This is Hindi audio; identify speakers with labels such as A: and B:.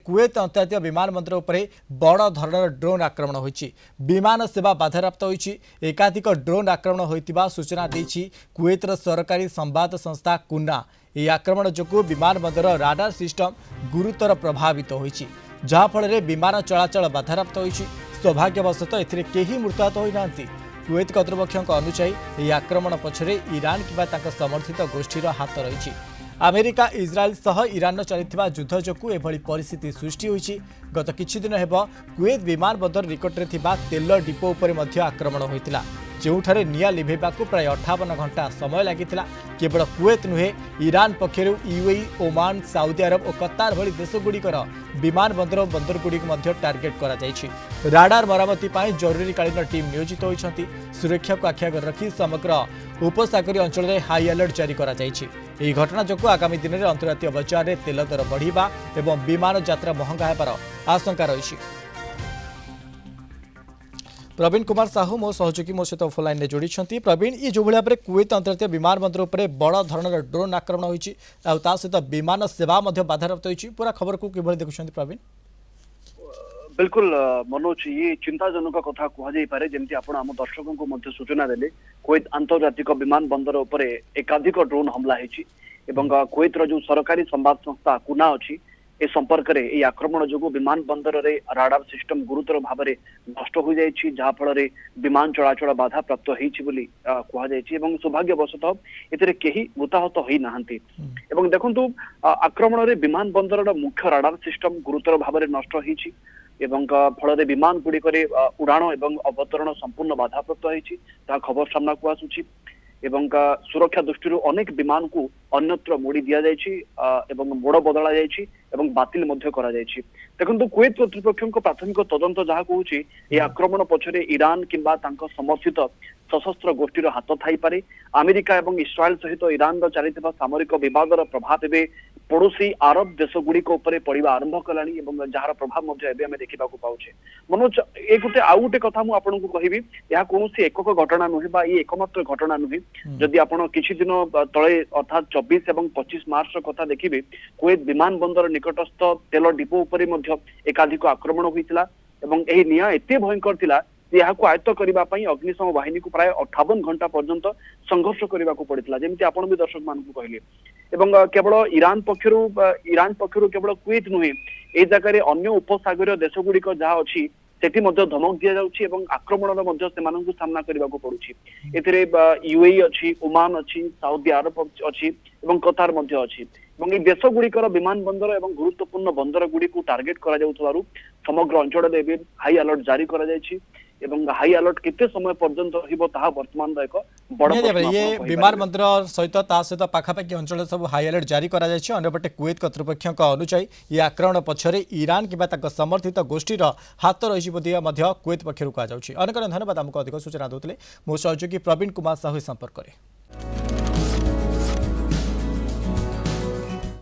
A: कुवेत अंतर्जातीय विमान बंदर उपरे बड़ धरणर ड्रोन आक्रमण होईछि। विमान सेवा बाधाप्राप्त होईछि। एकाधिक ड्रोन आक्रमण होइतिबा सूचना देछि कुवेतर सरकारी संवाद संस्था कुना। ଏହି ଆକ୍ରମଣ ଯୋଗୁଁ ବିମାନ ବନ୍ଦର ରାଡାର ସିଷ୍ଟମ ଗୁରୁତର ପ୍ରଭାବିତ ହୋଇଛି, ଯାହାଫଳରେ ବିମାନ ଚଳାଚଳ ବାଧାପ୍ରାପ୍ତ ହୋଇଛି। ସୌଭାଗ୍ୟବଶତଃ ଏଥିରେ କେହି ମୃତାହତ ହୋଇନାହାନ୍ତି। କୁଏତ କର୍ତ୍ତୃପକ୍ଷଙ୍କ ଅନୁଯାୟୀ ଏହି ଆକ୍ରମଣ ପଛରେ ଇରାନ କିମ୍ବା ତାଙ୍କ ସମର୍ଥିତ ଗୋଷ୍ଠୀର ହାତ ରହିଛି। ଆମେରିକା ଇସ୍ରାଏଲ ସହ ଇରାନର ଚାଲିଥିବା ଯୁଦ୍ଧ ଯୋଗୁଁ ଏଭଳି ପରିସ୍ଥିତି ସୃଷ୍ଟି ହୋଇଛି। ଗତ କିଛି ଦିନ ହେବ କୁଏତ ବିମାନ ବନ୍ଦର ନିକଟରେ ଥିବା ତେଲ ଡିପୋ ଉପରେ ମଧ୍ୟ ଆକ୍ରମଣ ହୋଇଥିଲା, ଯେଉଁଠାରେ ନିଆଁ ଲିଭେଇବାକୁ ପ୍ରାୟ 58 ଘଣ୍ଟା ସମୟ ଲାଗିଥିଲା। କେବଳ କୁଏତ ନୁହେଁ, ଇରାନ ପକ୍ଷରୁ ୟୁଏଇ, ଓମାନ, ସାଉଦି ଆରବ ଓ କତାର ଭଳି ଦେଶଗୁଡ଼ିକର ବିମାନ ବନ୍ଦର ଓ ବନ୍ଦରଗୁଡ଼ିକୁ ମଧ୍ୟ ଟାର୍ଗେଟ କରାଯାଇଛି। ରାଡାର ମରାମତି ପାଇଁ ଜରୁରୀକାଳୀନ ଟିମ୍ ନିୟୋଜିତ ହୋଇଛନ୍ତି। ସୁରକ୍ଷାକୁ ଆଖିଆଗରେ ରଖି ସମଗ୍ର ଉପସାଗରୀୟ ଅଞ୍ଚଳରେ ହାଇ ଆଲର୍ଟ ଜାରି କରାଯାଇଛି। ଏହି ଘଟଣା ଯୋଗୁଁ ଆଗାମୀ ଦିନରେ ଅନ୍ତର୍ଜାତୀୟ ବଜାରରେ ତେଲ ଦର ବଢ଼ିବା ଏବଂ ବିମାନ ଯାତ୍ରା ମହଙ୍ଗା ହେବାର ଆଶଙ୍କା ରହିଛି। प्रवीण कुमार साहू मो सहयोगी मो सहित फोन लाइन जोड़ी। प्रवीण, ये जो भाव में कुवेत अंतर्जातीय विमान बंदर उपर बड़ धरणर ड्रोन आक्रमण होती सहित विमान सेवा बाधाप्राप्त होती, पूरा खबर को किभली देखुं प्रवीण?
B: बिल्कुल मनोज, ये चिंताजनक कथा कहुपे जमी आप आम दर्शकों को सूचना देले। कुवेत अंतर्जातिक विमान बंदर उपर एकाधिक ड्रोन हमला होती। कुवेतर जो सरकारी संवाद संस्था कुना अच्छी ए संपर्क में यह आक्रमण जो विमान बंदर रे राडार सिस्टम गुरुतर भाव में नष्ट हो जाइए, जहाँफल विमान चलाचल बाधा प्राप्त होती कहु। सौभाग्यवशतः एथिरे केही मृताहत होई नाहंती। देखंतु आक्रमण रे विमान बंदर मुख्य राडार सिस्टम गुरुतर भाव में नष्ट होईछि एवं फल विमान गुड़िक उड़ाण एवं अवतरण संपूर्ण बाधाप्राप्त होईछि। खबर सामना को आसुछि एवं सुरक्षा दृष्टि अनेक विमान को अन्यत्र मोड़ी दि जाइए, मोड़ बदला जाइए एवं बातिल मध्य करा जाइए। देखो कुवेत कर्तृपक्ष प्राथमिक तदंत जहाँ कहूँ ये आक्रमण पछरे ईरान किंबा तांको समर्थित सशस्त्र गोष्ठीर हाथ थाई पारे। अमेरिका एवं इस्राएल सहित ईरान चलता सामरिक विवादर प्रभाव एवं पड़ोशी आरब देशगुड़िक पड़ा आरंभ कलानी एवं जार प्रभाव आम देखा पाचे। मनोज, ये गोटे आउ गोटे कथा मुझे कहबी, यह कौन एकक घटना नुहे ये एकमात्र घटना नुहे। जदि आप किछि दिन तले अर्थात 24 और 25 मार्च कथा देखिए, कुवेत विमान बंदर निकटस्थ तेल डिपो उपर एकाधिक आक्रमण होता और यह निआं एते भयंकर थिला यहाँ आयत्त करने अग्निशम बाहिनी को प्राय 58 घंटा पर्यंत संघर्ष करने को पड़ता, जमी आप भी दर्शक मान कहले। केवल ईरान पक्षर केवल कुवेत नुहे, ए जगह अन्य उपसागरीय देशगुड़िक जहाँ अच्छी सेठी धमक दि जाउछि एवं आक्रमण से सामना करने को पड़ुछि। एथिरे यूएई अच्छी, ओमान अच्छी, साउदी अरब अच्छी एवं कतार अच्छी। देशगुड़िकर विमान बंदर एवं गुरुत्वपूर्ण बंदर गुड़ी को टार्गेट करा समग्र अंचल हाई अलर्ट जारी करा जायछि एवं हाई अलर्ट केते समय पर्यंत रहिबो ताहा वर्तमान एक बड़
A: ये विमान बंदर सहित पाखापाखि अंचल सब हाई अलर्ट जारी करा जायछि। अन्यपटे कुवेत कर्तृपक्षक अनुसार ये आक्रमण पछरे ईरान किंबा तांको समर्थित गोष्ठीर हाथ रही कुवेत पक्षर कहुच्छी। अनेक धन्यवाद आमको अधिक सूचना देते मो सहयोगी प्रवीण कुमार साहू संपर्क में।